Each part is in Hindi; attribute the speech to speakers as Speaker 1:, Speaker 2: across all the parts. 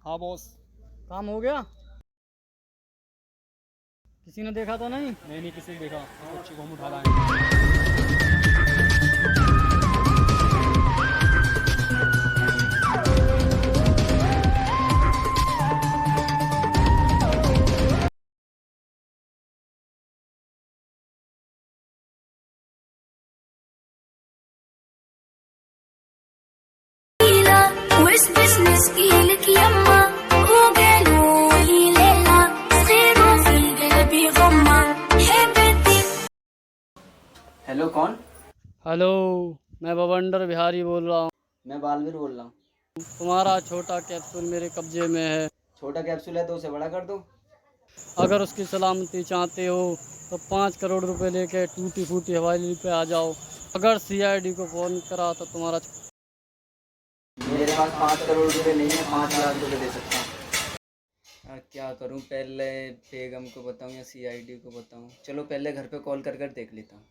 Speaker 1: हाँ बॉस, काम हो गया? किसी ने देखा तो नहीं? नहीं, किसी ने देखा। अच्छी को हम उठा लाएंगे।
Speaker 2: हेलो, कौन?
Speaker 1: हेलो, मैं बवंडर बिहारी बोल रहा हूँ।
Speaker 2: मैं बालवीर बोल रहा हूँ।
Speaker 1: तुम्हारा छोटा कैप्सूल मेरे कब्जे में है।
Speaker 2: छोटा कैप्सूल है तो उसे बड़ा कर दो।
Speaker 1: अगर उसकी सलामती चाहते हो तो 5 करोड़ रुपए लेके टूटी फूटी हवाई पे आ जाओ। अगर सीआईडी को फ़ोन करा तो तुम्हारा
Speaker 2: मेरे पास 5 करोड़ रुपए नहीं है, 5 लाख रुपए दे सकता हूँ। क्या करूँ, पहले बेगम को बताऊँ या सीआईडी को बताऊँ? चलो पहले घर पे कॉल कर देख लेता हूँ।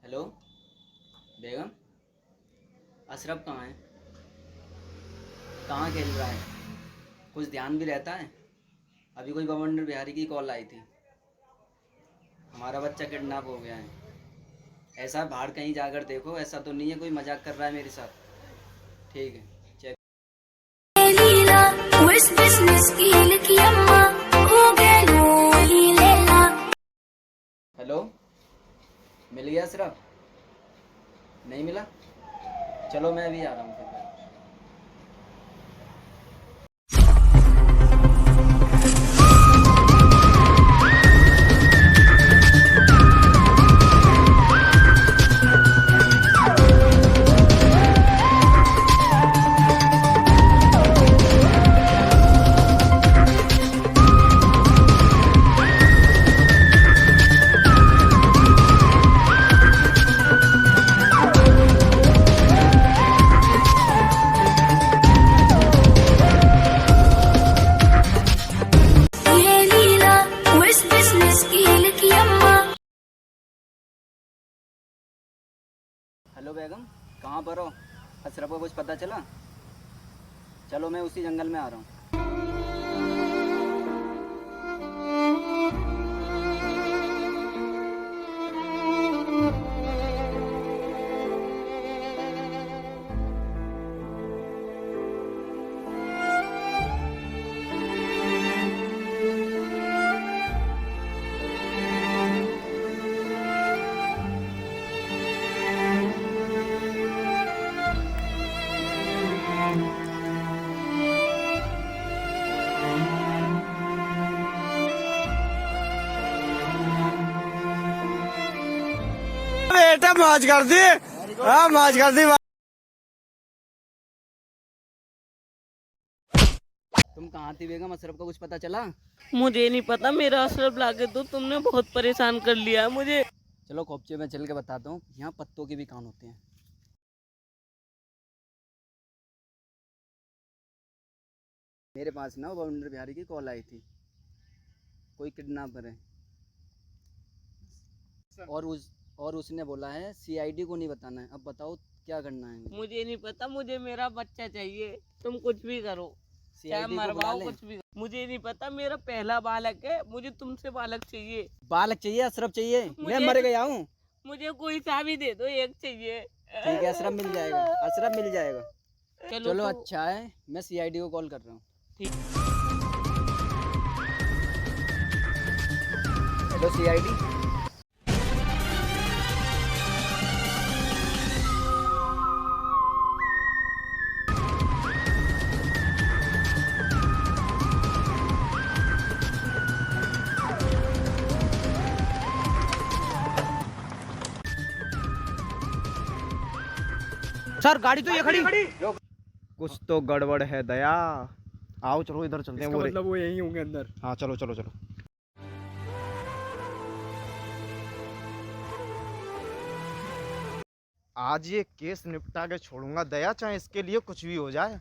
Speaker 2: हेलो बेगम, अशरफ कहाँ है? कहाँ खेल रहा है? कुछ ध्यान भी रहता है? अभी कोई बवंडर बिहारी की कॉल आई थी, हमारा बच्चा किडनैप हो गया है। ऐसा बाहर कहीं जाकर देखो, ऐसा तो नहीं है कोई मजाक कर रहा है मेरे साथ। ठीक है, चेक। हेलो, मिल गया अशरफ? नहीं मिला? चलो मैं अभी आ रहा हूँ फिर। हेलो बेगम, कहाँ पर हो? अशरफ को कुछ पता चला? चलो मैं उसी जंगल में आ रहा हूँ।
Speaker 3: बेटा मौज कर दी। हाँ मौज कर दी।
Speaker 2: तुम कहाँ थी बेगम? अशरफ को कुछ पता चला?
Speaker 4: मुझे नहीं पता, मेरा अशरफ लाके तो तुमने बहुत परेशान कर लिया मुझे।
Speaker 2: चलो खोपचे में चल के बताता हूँ, यहाँ पत्तों के भी कान होते हैं। मेरे पास ना बवंडर बिहारी की कॉल आई थी, कोई किडनैपर है और उसने बोला है सीआईडी को नहीं बताना है। अब बताओ क्या करना है?
Speaker 4: मुझे नहीं पता, मुझे मेरा बच्चा चाहिए। तुम कुछ भी करो, चाहे
Speaker 2: सीआईडी को बुला
Speaker 4: मरवाओ,
Speaker 2: ले।
Speaker 4: कुछ भी करो। मुझे नहीं पता, मेरा पहला बालक है, मुझे तुमसे बालक चाहिए।
Speaker 2: बालक चाहिए? अशरफ चाहिए? मैं
Speaker 4: मुझे-
Speaker 2: मर गया हूँ।
Speaker 4: मुझे कोई सा भी दे दो, एक चाहिए।
Speaker 2: ठीक है, अशरफ मिल जाएगा, अशरफ मिल जाएगा। चलो
Speaker 4: तो-
Speaker 2: अच्छा है, मैं सीआईडी को कॉल कर रहा हूँ।
Speaker 4: ठीक।
Speaker 2: Hello CID.
Speaker 3: सर गाड़ी तो ये खड़ी। कुछ तो गड़बड़ है दया। आओ चलो इधर चलते हैं। मतलब वो यहीं होंगे अंदर। हाँ चलो चलो चलो। आज ये केस निपटा के छोड़ूंगा दया, चाहे इसके लिए कुछ भी हो जाए।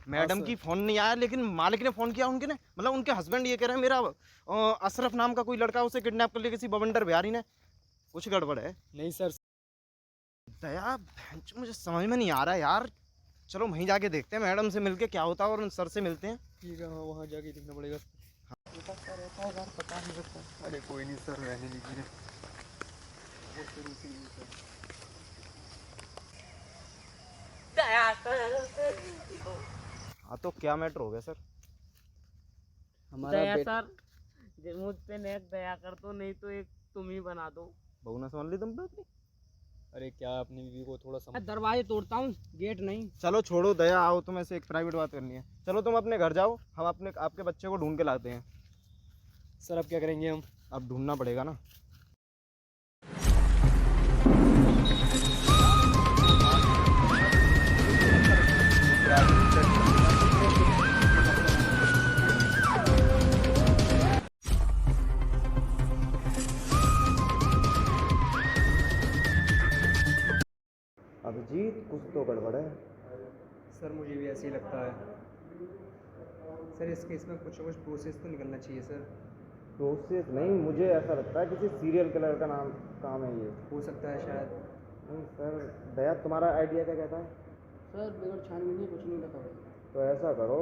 Speaker 3: मैडम की फोन नहीं आया, लेकिन मालिक ने फोन किया उनके ने, मतलब उनके हस्बैंड ये कह रहे हैं मेरा अशरफ नाम का कोई लड़का उसे किडनैप कर लिया किसी बवंडर बिहारी ने। कुछ गड़बड़ है। नहीं सर दया, मुझे समझ में नहीं आ रहा यार। चलो वहीं जाके देखते हैं, मैडम से मिलके क्या होता है और सर से मिलते हैं। ठीक है हाँ, वहाँ जाके देखना पड़ेगा। पता नहीं सकता। अरे कोई नहीं सर, रहने दीजिए। हाँ तो क्या मैटर हो गया सर?
Speaker 4: दया सर, मुझ पे नेक दया कर दो, नहीं तो एक तुम ही बना दो।
Speaker 3: बहू ना समझ ली तुम पे अपनी?
Speaker 5: अरे क्या अपनी बीवी को थोड़ा समझ।
Speaker 1: दरवाजे तोड़ता हूँ, गेट नहीं।
Speaker 3: चलो छोड़ो दया, आओ तुम्हें से एक प्राइवेट बात करनी है। चलो तुम अपने घर जाओ, हम आपके बच्चे को ढूंढ के लाते हैं।
Speaker 5: सर अब क्या करेंगे हम?
Speaker 3: अब ढूंढना पड़ेगा ना। अभिजीत कुछ तो गड़बड़ है।
Speaker 5: सर मुझे भी ऐसे ही लगता है। सर इस केस में कुछ ना कुछ प्रोसेस तो निकलना चाहिए सर।
Speaker 3: प्रोसेस नहीं, मुझे ऐसा लगता है किसी सीरियल किलर का काम है ये।
Speaker 5: हो सकता है शायद।
Speaker 3: नहीं सर दया, तुम्हारा आइडिया क्या कहता है?
Speaker 1: सर बगैर छानबीन ही कुछ नहीं बताओ।
Speaker 3: तो ऐसा करो,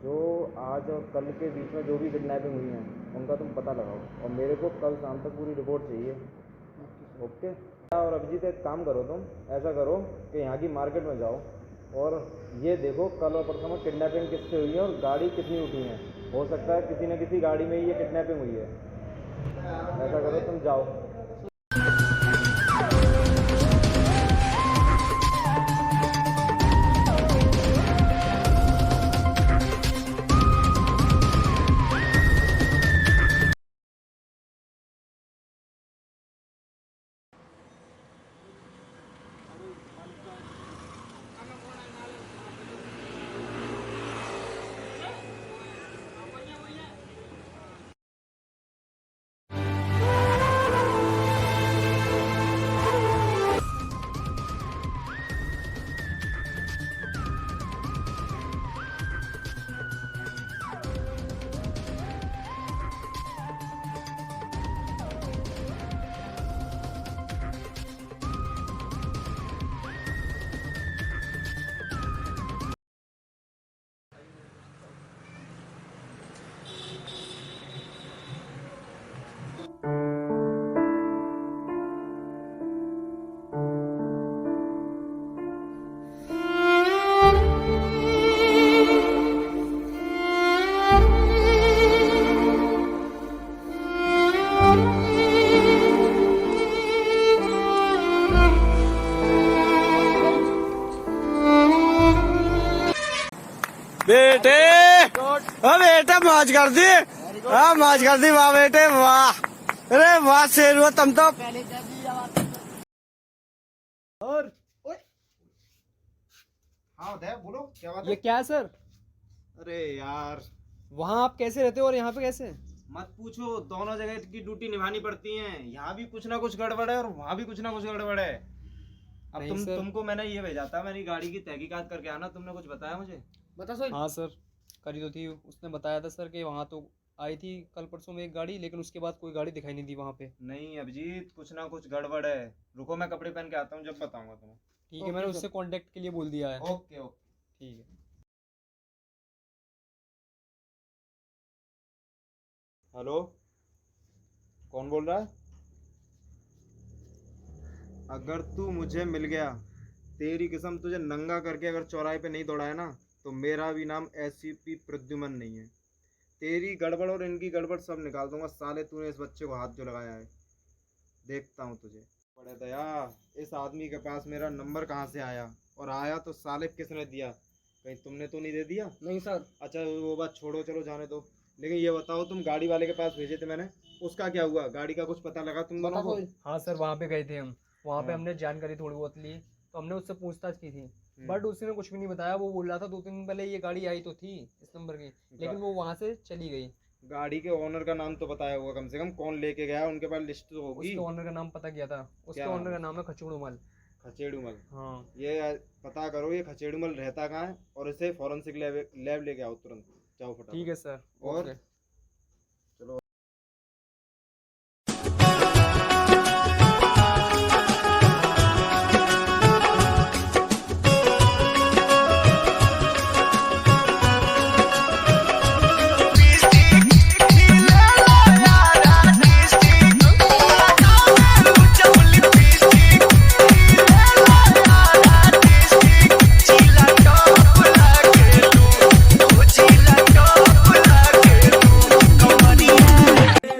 Speaker 3: जो आज और कल के बीच में जो भी किडनैपिंग हुई है उनका तुम पता लगाओ, और मेरे को कल शाम तक पूरी रिपोर्ट चाहिए। ओके। और अभिजीत एक काम करो, तुम ऐसा करो कि यहाँ की मार्केट में जाओ और ये देखो कल और परसों में किडनैपिंग किससे हुई है और गाड़ी कितनी उठी है। हो सकता है किसी न किसी गाड़ी में ही ये किडनैपिंग हुई है। ऐसा करो तुम जाओ। बेटे ओ बेटे मौज कर दी। हाँ मौज कर दी, वाह बेटे वाह। अरे वाह शेर हुआ तुम तो।
Speaker 5: और
Speaker 3: हाँ दया बोलो क्या बात
Speaker 5: ये
Speaker 3: है?
Speaker 5: क्या है सर?
Speaker 3: अरे यार
Speaker 5: वहाँ आप कैसे रहते हो और यहाँ पे कैसे?
Speaker 3: मत पूछो, दोनों जगह की ड्यूटी निभानी पड़ती है। यहाँ भी कुछ ना कुछ गड़बड़ है और वहाँ भी कुछ ना कुछ गड़बड़ है। अब
Speaker 5: नहीं सर।
Speaker 3: तुमको मैंने ये भेजा था मेरी गाड़ी की तहकीकात करके आना, तुमने कुछ बताया मुझे?
Speaker 1: बता सो।
Speaker 5: हाँ सर करी तो थी, उसने बताया था सर कि वहाँ तो आई थी कल परसों में एक गाड़ी, लेकिन उसके बाद कोई गाड़ी दिखाई नहीं दी वहाँ पे।
Speaker 3: नहीं अभिजीत, कुछ ना कुछ गड़बड़ है। रुको मैं कपड़े पहन के आता हूँ, जब बताऊंगा तुम्हें।
Speaker 5: ठीक है, मैंने उससे कांटेक्ट के लिए बोल दिया है।
Speaker 3: ओके ओके
Speaker 5: ठीक है।
Speaker 3: हेलो, कौन बोल रहा है? अगर तू मुझे मिल गया, तेरी कसम तुझे नंगा करके अगर चौराहे पे नहीं दौड़ाया ना, तो मेरा भी नाम एसीपी प्रद्युमन नहीं है। तेरी गड़बड़ और इनकी गड़बड़ सब निकाल दूंगा। साले तूने इस बच्चे को हाथ जो लगाया है, देखता हूँ तुझे। बड़े दया, इस आदमी के पास मेरा नंबर कहाँ से आया, और आया तो साले किसने दिया? कहीं तुमने तो नहीं दे दिया?
Speaker 1: नहीं सर।
Speaker 3: अच्छा वो बात छोड़ो, चलो जाने दो। लेकिन ये बताओ, तुम गाड़ी वाले के पास भेजे थे मैंने, उसका क्या हुआ? गाड़ी का कुछ पता लगा तुम दोनों को?
Speaker 5: हाँ सर वहाँ पे गए थे हम, वहाँ पे
Speaker 3: हाँ।
Speaker 5: हमने जानकारी थोड़ी बहुत ली, तो हमने उससे पूछताछ की थी, बट उसने कुछ भी नहीं बताया। वो बोल रहा था 2-3 दिन पहले ये गाड़ी आई तो थी इस नंबर की, लेकिन वो वहाँ से चली गई।
Speaker 3: गाड़ी के ओनर का नाम तो बताया होगा कम से कम, कौन लेके गया उनके पास लिस्ट तो होगी।
Speaker 5: उसके ओनर का नाम पता किया था, उसके
Speaker 3: क्या
Speaker 5: ओनर
Speaker 3: नाम?
Speaker 5: का नाम है खचूड़मल।
Speaker 3: खचेड़ूमल।
Speaker 5: हाँ
Speaker 3: ये पता करो ये खचेड़ूमल रहता कहाँ है, और इसे फॉरेंसिक लैब लेके आओ तुरंत, जाओ फटाफट।
Speaker 5: ठीक है सर।
Speaker 3: और
Speaker 5: ओके।
Speaker 3: चलो।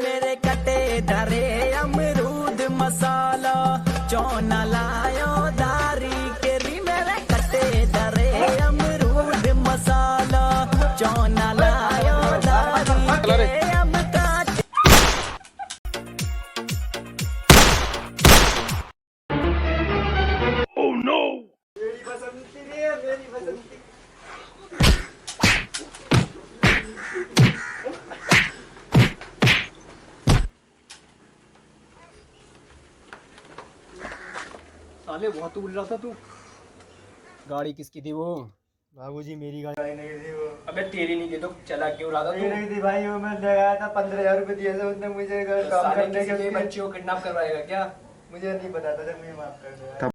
Speaker 6: मेरे कटे धरे अमरूद मसाला चौना लायो दारी केरी मेरे कटे धरे अमरूद मसाला चौना लायो दारी के अमका
Speaker 5: साले बहुत बोल रहा था तू। गाड़ी किसकी थी वो?
Speaker 7: बाबूजी मेरी गाड़ी नहीं थी वो।
Speaker 5: अबे तेरी नहीं थी तो चला क्यों रहा था
Speaker 7: मेरी
Speaker 5: तू?
Speaker 7: नहीं थी भाई, वो मैं लगाया था 15,000 रुपए दिए थे उसने मुझे घर काम
Speaker 5: साले
Speaker 7: करने
Speaker 5: किसी के
Speaker 7: के।
Speaker 5: बच्चे को किडनैप करवाएगा क्या?
Speaker 7: मुझे नहीं पता था, जब मुझे माफ कर दो।
Speaker 5: माफ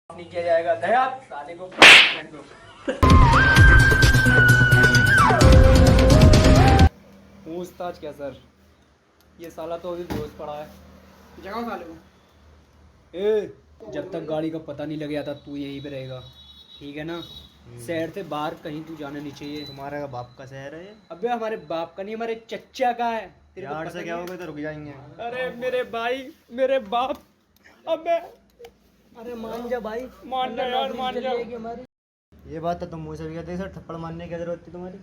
Speaker 5: नहीं किया जाएगा। दया साले को पकड़ लो। पूछताछ क्या सर? ये साला तो अभी बेहोश पड़ा है। जगह साले को। जब तक गाड़ी का पता नहीं लग गया था तू यहीं पे रहेगा, ठीक है ना? शहर से बाहर कहीं तू जाना नहीं चाहिए।
Speaker 7: तुम्हारा बाप का शहर है ये?
Speaker 5: अबे हमारे बाप का नहीं, हमारे चच्चा का है। तेरे को
Speaker 7: यार
Speaker 5: पता
Speaker 7: से क्या
Speaker 5: नहीं
Speaker 7: होगा तो रुक जाएंगे।
Speaker 5: है? अरे मेरे भाई, मेरे बाप। अबे अरे मान जा भाई, मान जा यार, मान जा।
Speaker 7: ये बात तो तुम मुझसे भी कहते सर, थप्पड़ मारने की जरूरत थी तुम्हारी।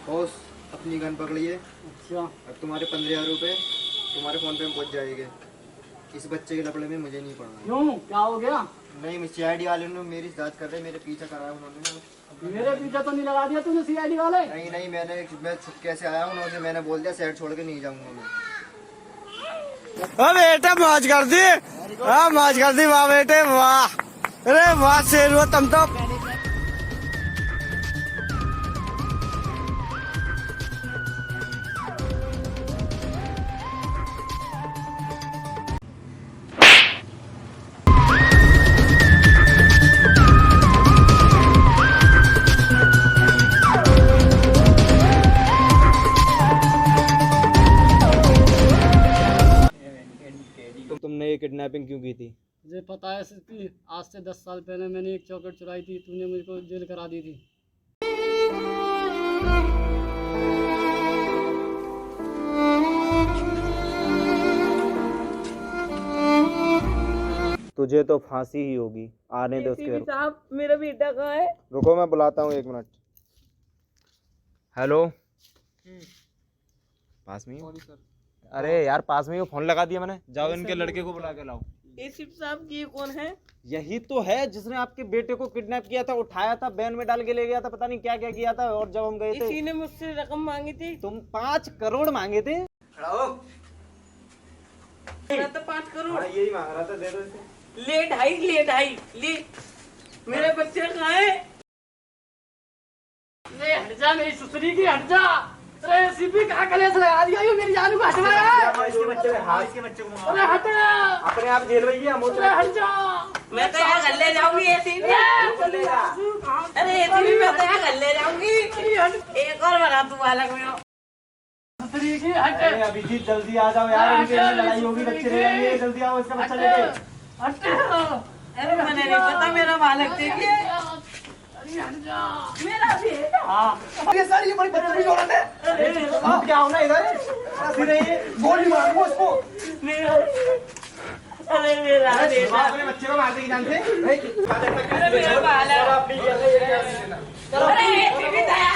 Speaker 7: बॉस अपनी गन पकड़िए।
Speaker 1: अच्छा,
Speaker 7: अब तुम्हारे 15,000 रुपए तुम्हारे फोन पे में पहुंच जाएंगे। इस बच्चे के लफड़े में मुझे नहीं पड़ना।
Speaker 1: क्यों, क्या हो गया?
Speaker 7: नहीं, मैं CID वाले ने मेरी जांच कर रहे, मेरे पीछे कराया उन्होंने।
Speaker 1: मेरे पीछे तो नहीं लगा दिया तूने CID वाले?
Speaker 7: नहीं नहीं, मैं छुपके से आया हूँ, उन्होंने मैंने बोल दिया शहर छोड़ के नहीं जाऊंगा मैं।
Speaker 6: बेटे मौज कर दी। हाँ मौज कर दी, वाह बेटे वाह। अरे वाह शेर हुआ तुम तो।
Speaker 3: तुमने ये किडनैपिंग क्यों की थी?
Speaker 1: मुझे पता है कि आज से 10 साल पहले मैंने एक चॉकलेट चुराई थी, तूने मुझको जेल करा दी थी।
Speaker 3: तुझे तो फांसी ही होगी। आने दे उसके।
Speaker 4: एसीपी साहब मेरा बेटा कहाँ है?
Speaker 3: रुको मैं बुलाता हूँ, 1 मिनट। हेलो, पास में ही हो?
Speaker 5: Sorry sir.
Speaker 3: अरे यार पास में ही हो, फोन लगा दिया मैंने। जाओ इनके लड़के को बुला के लाओ।
Speaker 4: एसीपी साहब ये कौन है?
Speaker 3: यही तो है जिसने आपके बेटे को किडनैप किया था, उठाया था, वैन में डाल के ले गया था, पता नहीं क्या क्या किया था। और जब हम गए थे
Speaker 4: इसी ने मुझसे रकम मांगी थी।
Speaker 3: तुम 5 करोड़ मांगे थे।
Speaker 4: मैं तो 5 करोड़
Speaker 3: यही मांग रहा था, दे दो इसे।
Speaker 4: ले ढाई ले। मेरे बच्चे कहाँ है?
Speaker 1: अरे हट जा मेरी सुसरी की, हट जा। अरे एसीपी कहाँ कलेश लगा दिया, ये मेरी जान को हटवाया।
Speaker 3: इसके बच्चे को हाथ, इसके बच्चे को
Speaker 1: अरे हट
Speaker 3: अपने आप जेल में ही है।
Speaker 1: अरे हट जा।
Speaker 4: मैं तो यहाँ घर ले जाऊंगी एसीपी। अरे एसीपी मैं तो यहाँ घर ले जाऊंगी। एक और बना तू बालक में।
Speaker 1: सुसरी की हट।
Speaker 3: अरे अभिजीत जल्दी आ जाओ यार, इनके लिए लड़ाई होगी, बच्चे रह जाएंगे। जल्दी आओ, इसका बच्चा लेके।
Speaker 1: हट।
Speaker 4: अरे मैंने नहीं पता मेरा बालक देखिए।
Speaker 1: अरे हट जा।
Speaker 4: मेरा बेटा।
Speaker 7: ये सारी ये बड़ी बदतमीज औरत है।
Speaker 3: आप क्या हो ना इधर, फिर ये
Speaker 7: गोली मारूंगा उसको।
Speaker 4: मेरा अरे मेरा बेटा।
Speaker 3: अपने बच्चे को मारने की जानते?
Speaker 4: अरे मेरा बालक। अरे एसीपी दया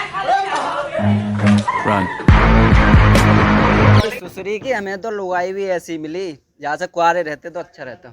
Speaker 2: सुसरी की हमें तो लुगाई भी ऐसी मिली, जहाँ से कुआरे रहते तो अच्छा रहता।